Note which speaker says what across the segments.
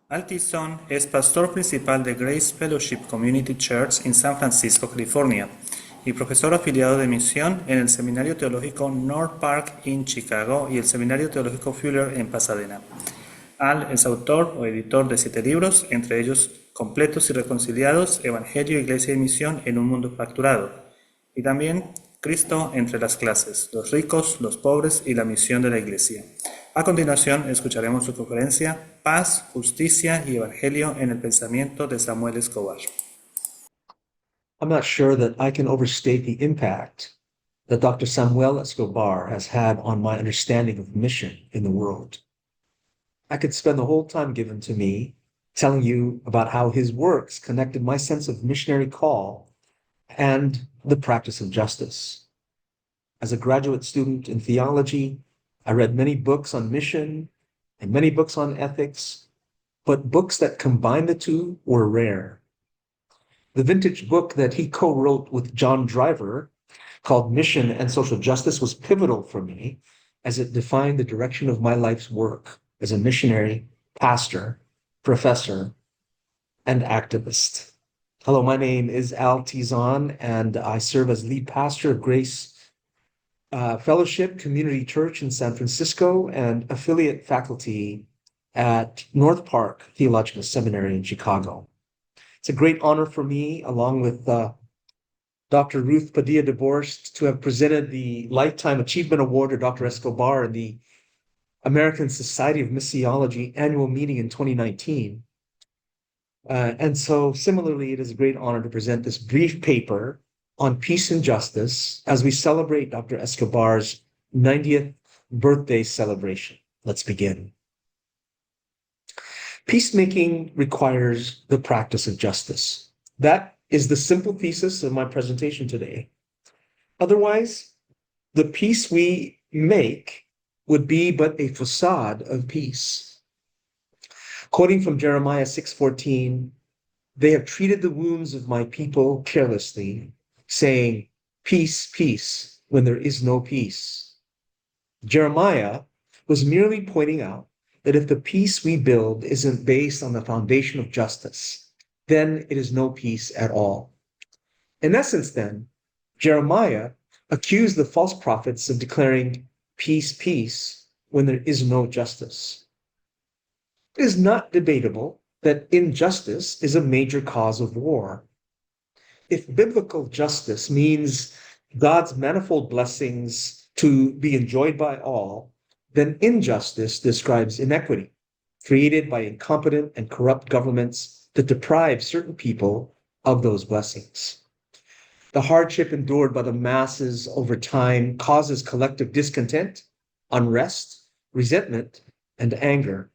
Speaker 1: Tizon es pastor principal de Grace Fellowship Community Church en San Francisco, California, y profesor afiliado de misión en el Seminario Teológico North Park en Chicago y el Seminario Teológico Fuller en Pasadena. Al es autor o editor de 7 libros, entre ellos Completos y Reconciliados, Evangelio, Iglesia y Misión en un Mundo Fracturado, y también Cristo entre las clases, los ricos, los pobres y la misión de la Iglesia. A continuación, escucharemos su conferencia Paz, Justicia y Evangelio en el Pensamiento de Samuel Escobar.
Speaker 2: I'm not sure that I can overstate the impact that Dr. Samuel Escobar has had on my understanding of mission in the world. I could spend the whole time given to me telling you about how his works connected my sense of missionary call and the practice of justice. As a graduate student in theology, I read many books on mission and many books on ethics, but books that combined the two were rare. The vintage book that he co-wrote with John Driver called Mission and Social Justice was pivotal for me as it defined the direction of my life's work as a missionary, pastor, professor, and activist. Hello, my name is Al Tizon, and I serve as lead pastor of Grace Fellowship Community Church in San Francisco and affiliate faculty at North Park Theological Seminary in Chicago. It's a great honor for me, along with Dr. Ruth Padilla de Borst, to have presented the Lifetime Achievement Award to Dr. Escobar in the American Society of Missiology annual meeting in 2019. And so similarly, it is a great honor to present this brief paper on peace and justice as we celebrate Dr. Escobar's 90th birthday celebration. Let's begin. Peacemaking requires the practice of justice. That is the simple thesis of my presentation today. Otherwise, the peace we make would be but a facade of peace. Quoting from Jeremiah 6:14, "They have treated the wounds of my people carelessly, saying, 'Peace, peace,' when there is no peace." Jeremiah was merely pointing out that if the peace we build isn't based on the foundation of justice, then it is no peace at all. In essence, then, Jeremiah accused the false prophets of declaring peace, peace, when there is no justice. It is not debatable that injustice is a major cause of war. If biblical justice means God's manifold blessings to be enjoyed by all, then injustice describes inequity created by incompetent and corrupt governments that deprive certain people of those blessings. The hardship endured by the masses over time causes collective discontent, unrest, resentment, and anger.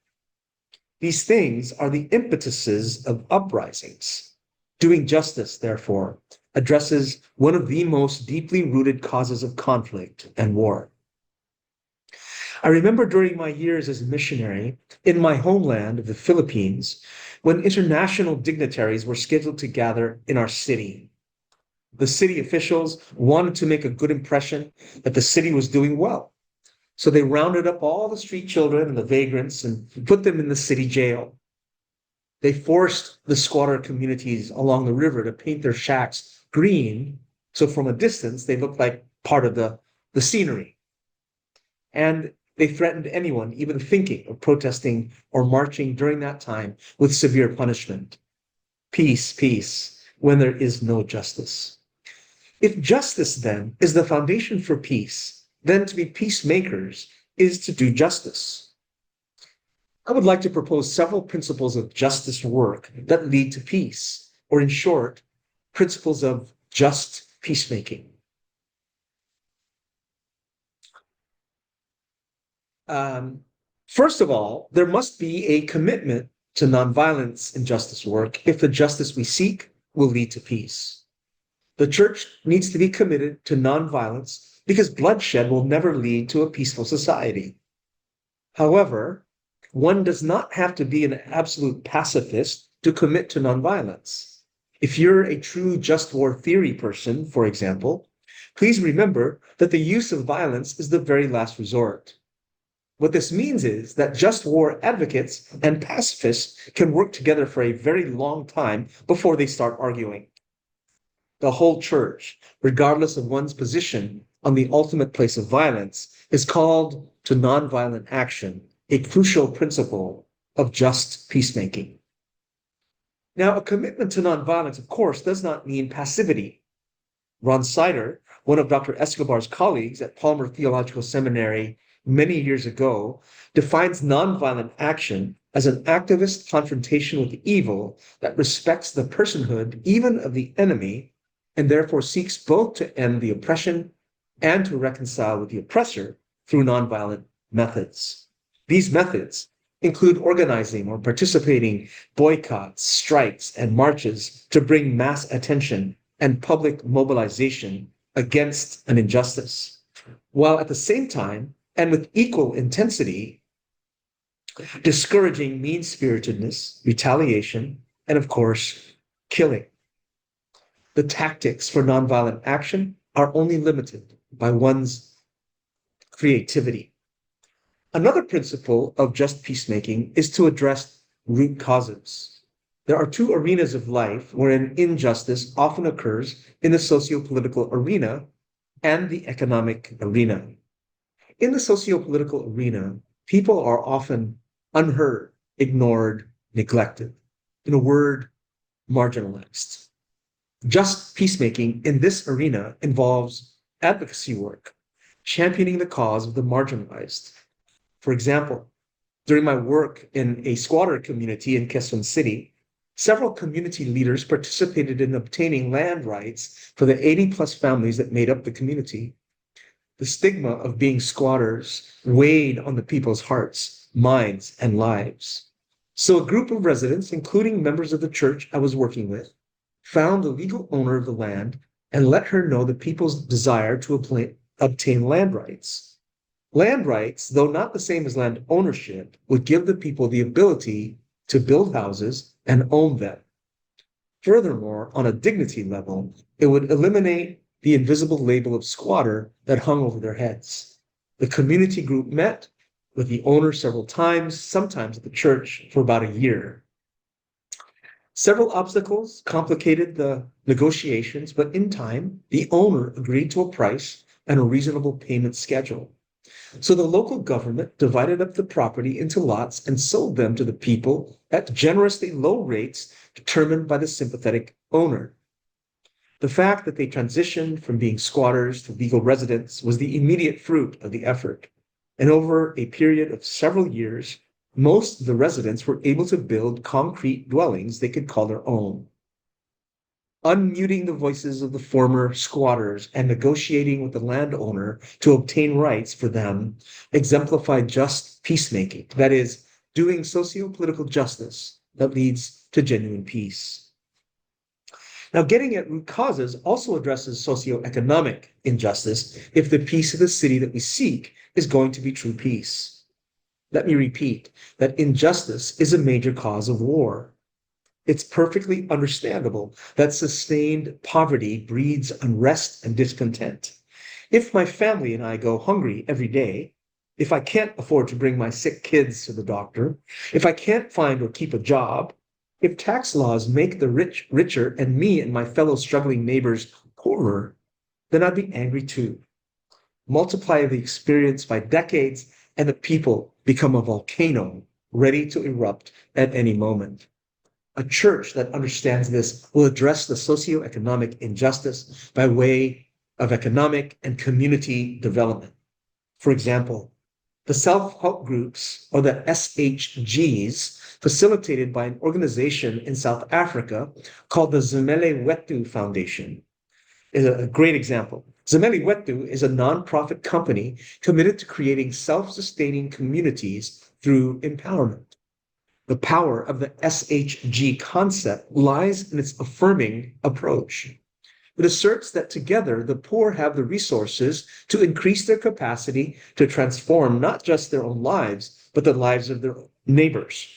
Speaker 2: These things are the impetuses of uprisings. Doing justice, therefore, addresses one of the most deeply rooted causes of conflict and war. I remember during my years as a missionary in my homeland of the Philippines, when international dignitaries were scheduled to gather in our city. The city officials wanted to make a good impression that the city was doing well. So they rounded up all the street children and the vagrants and put them in the city jail. They forced the squatter communities along the river to paint their shacks green, so from a distance they looked like part of the scenery. And they threatened anyone even thinking of protesting or marching during that time with severe punishment. Peace, peace, when there is no justice. If justice, then, is the foundation for peace, then to be peacemakers is to do justice. I would like to propose several principles of justice work that lead to peace, or in short, principles of just peacemaking. First of all, there must be a commitment to nonviolence in justice work if the justice we seek will lead to peace. The church needs to be committed to nonviolence because bloodshed will never lead to a peaceful society. However, one does not have to be an absolute pacifist to commit to nonviolence. If you're a true just war theory person, for example, please remember that the use of violence is the very last resort. What this means is that just war advocates and pacifists can work together for a very long time before they start arguing. The whole church, regardless of one's position on the ultimate place of violence, is called to nonviolent action, a crucial principle of just peacemaking. Now, a commitment to nonviolence, of course, does not mean passivity. Ron Sider, one of Dr. Escobar's colleagues at Palmer Theological Seminary many years ago, defines nonviolent action as an activist confrontation with evil that respects the personhood even of the enemy and therefore seeks both to end the oppression and to reconcile with the oppressor through nonviolent methods. These methods include organizing or participating boycotts, strikes, and marches to bring mass attention and public mobilization against an injustice, while at the same time and with equal intensity, discouraging mean-spiritedness, retaliation, and of course, killing. The tactics for nonviolent action are only limited by one's creativity. Another principle of just peacemaking is to address root causes. There are two arenas of life wherein injustice often occurs in the socio-political arena and the economic arena. In the socio-political arena, people are often unheard, ignored, neglected. In a word, marginalized. Just peacemaking in this arena involves advocacy work, championing the cause of the marginalized. For example, during my work in a squatter community in Quezon City, several community leaders participated in obtaining land rights for the 80-plus families that made up the community. The stigma of being squatters weighed on the people's hearts, minds, and lives. So a group of residents, including members of the church I was working with, found the legal owner of the land and let her know the people's desire to obtain land rights. Land rights, though not the same as land ownership, would give the people the ability to build houses and own them. Furthermore, on a dignity level, it would eliminate the invisible label of squatter that hung over their heads. The community group met with the owner several times, sometimes at the church for about a year. Several obstacles complicated the negotiations, but in time, the owner agreed to a price and a reasonable payment schedule. So the local government divided up the property into lots and sold them to the people at generously low rates determined by the sympathetic owner. The fact that they transitioned from being squatters to legal residents was the immediate fruit of the effort. And over a period of several years, most of the residents were able to build concrete dwellings they could call their own. Unmuting the voices of the former squatters and negotiating with the landowner to obtain rights for them exemplified just peacemaking, that is, doing socio-political justice that leads to genuine peace. Now, getting at root causes also addresses socioeconomic injustice if the peace of the city that we seek is going to be true peace. Let me repeat that injustice is a major cause of war. It's perfectly understandable that sustained poverty breeds unrest and discontent. If my family and I go hungry every day, if I can't afford to bring my sick kids to the doctor, if I can't find or keep a job, if tax laws make the rich richer and me and my fellow struggling neighbors poorer, then I'd be angry too. Multiply the experience by decades, and the people become a volcano ready to erupt at any moment. A church that understands this will address the socioeconomic injustice by way of economic and community development. For example, the self-help groups, or the SHGs, facilitated by an organization in South Africa called the Zimele Wetu Foundation, is a great example. Zimele Wetu is a nonprofit company committed to creating self-sustaining communities through empowerment. The power of the SHG concept lies in its affirming approach. It asserts that together the poor have the resources to increase their capacity to transform not just their own lives, but the lives of their neighbors.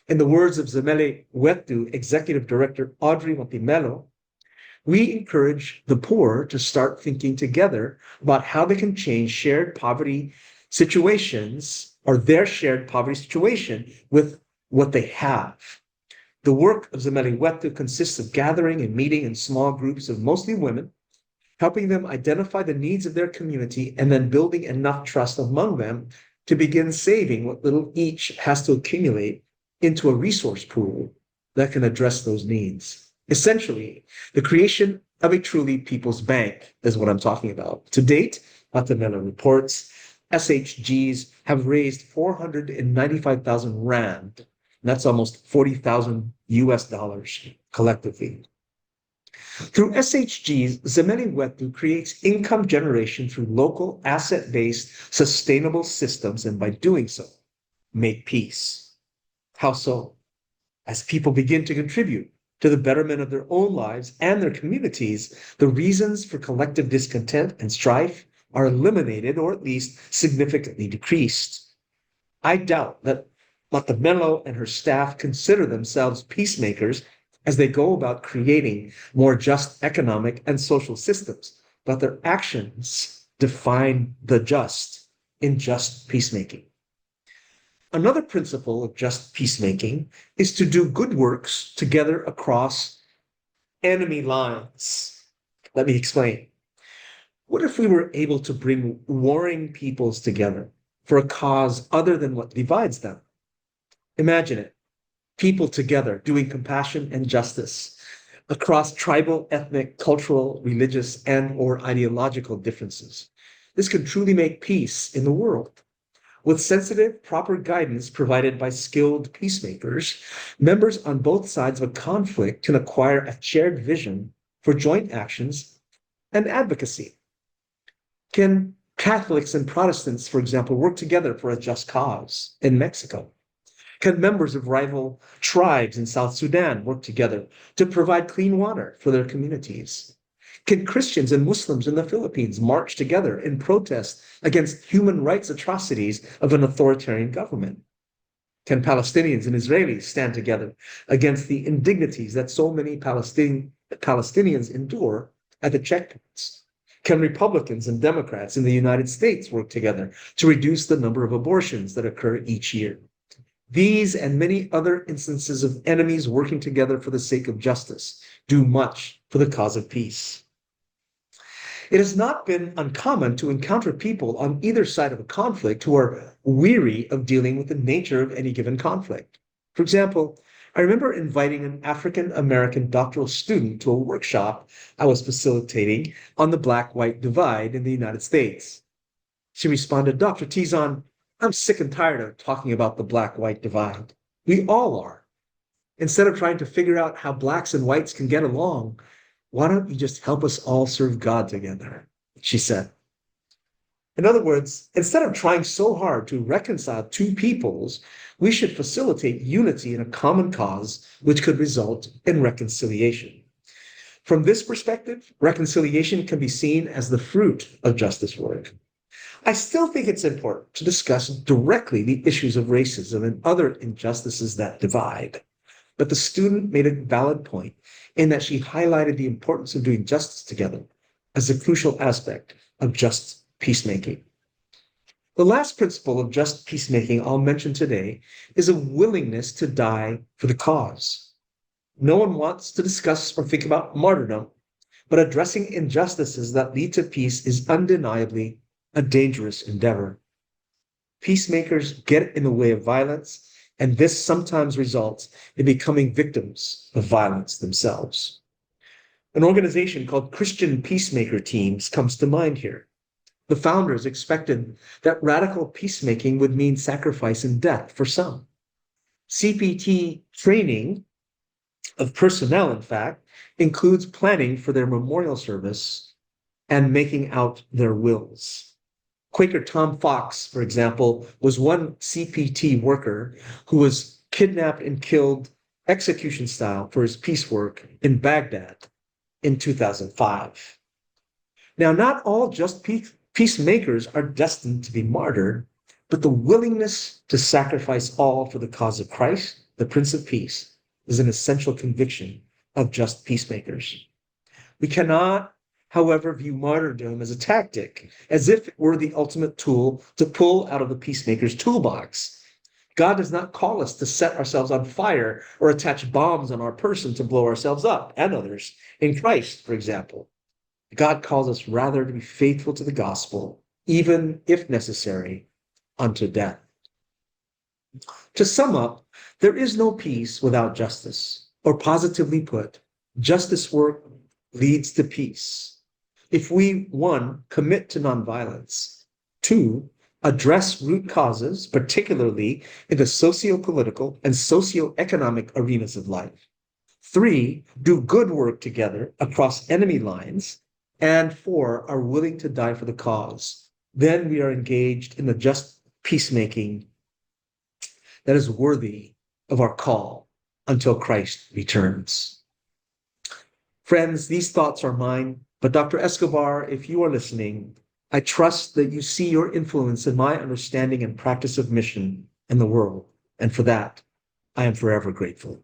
Speaker 2: In the words of Zimele Wetu Executive Director Audrey Montimelo, we encourage the poor to start thinking together about how they can change shared poverty situations or their shared poverty situation with what they have. The work of Zemeli Wetu consists of gathering and meeting in small groups of mostly women, helping them identify the needs of their community and then building enough trust among them to begin saving what little each has to accumulate into a resource pool that can address those needs. Essentially, the creation of a truly people's bank is what I'm talking about. To date, Matamela reports, SHGs have raised 495,000 Rand. That's almost 40,000 US dollars collectively. Through SHGs, Zemeli Wetu creates income generation through local asset-based sustainable systems, and by doing so, make peace. How so? As people begin to contribute to the betterment of their own lives and their communities, the reasons for collective discontent and strife are eliminated or at least significantly decreased. I doubt that Matamelo and her staff consider themselves peacemakers as they go about creating more just economic and social systems, but their actions define the just in just peacemaking. Another principle of just peacemaking is to do good works together across enemy lines. Let me explain. What if we were able to bring warring peoples together for a cause other than what divides them? Imagine it. People together doing compassion and justice across tribal, ethnic, cultural, religious, and or ideological differences. This can truly make peace in the world. With sensitive, proper guidance provided by skilled peacemakers, members on both sides of a conflict can acquire a shared vision for joint actions and advocacy. Can Catholics and Protestants, for example, work together for a just cause in Mexico? Can members of rival tribes in South Sudan work together to provide clean water for their communities? Can Christians and Muslims in the Philippines march together in protest against human rights atrocities of an authoritarian government? Can Palestinians and Israelis stand together against the indignities that so many Palestinians endure at the checkpoints? Can Republicans and Democrats in the United States work together to reduce the number of abortions that occur each year? These and many other instances of enemies working together for the sake of justice do much for the cause of peace. It has not been uncommon to encounter people on either side of a conflict who are weary of dealing with the nature of any given conflict. For example, I remember inviting an African American doctoral student to a workshop I was facilitating on the Black-White divide in the United States. She responded, "Dr. Tizon, I'm sick and tired of talking about the Black-White divide. We all are. Instead of trying to figure out how blacks and whites can get along, why don't you just help us all serve God together?" she said. In other words, instead of trying so hard to reconcile two peoples, we should facilitate unity in a common cause, which could result in reconciliation. From this perspective, reconciliation can be seen as the fruit of justice work. I still think it's important to discuss directly the issues of racism and other injustices that divide. But the student made a valid point in that she highlighted the importance of doing justice together as a crucial aspect of just peacemaking. The last principle of just peacemaking I'll mention today is a willingness to die for the cause. No one wants to discuss or think about martyrdom, but addressing injustices that lead to peace is undeniably a dangerous endeavor. Peacemakers get in the way of violence, and this sometimes results in becoming victims of violence themselves. An organization called Christian Peacemaker Teams comes to mind here. The founders expected that radical peacemaking would mean sacrifice and death for some. CPT training of personnel, in fact, includes planning for their memorial service and making out their wills. Quaker Tom Fox, for example, was one CPT worker who was kidnapped and killed execution style for his peace work in Baghdad in 2005. Now, not all just peacemakers are destined to be martyred, but the willingness to sacrifice all for the cause of Christ, the Prince of Peace, is an essential conviction of just peacemakers. We cannot however, view martyrdom as a tactic, as if it were the ultimate tool to pull out of the peacemaker's toolbox. God does not call us to set ourselves on fire or attach bombs on our person to blow ourselves up and others. In Christ, for example, God calls us rather to be faithful to the gospel, even if necessary, unto death. To sum up, there is no peace without justice, or positively put, justice work leads to peace. If we, one, commit to nonviolence, two, address root causes, particularly in the socio-political and socio-economic arenas of life, three, do good work together across enemy lines, and four, are willing to die for the cause, then we are engaged in the just peacemaking that is worthy of our call until Christ returns. Friends, these thoughts are mine, but Dr. Escobar, if you are listening, I trust that you see your influence in my understanding and practice of mission in the world, and for that, I am forever grateful.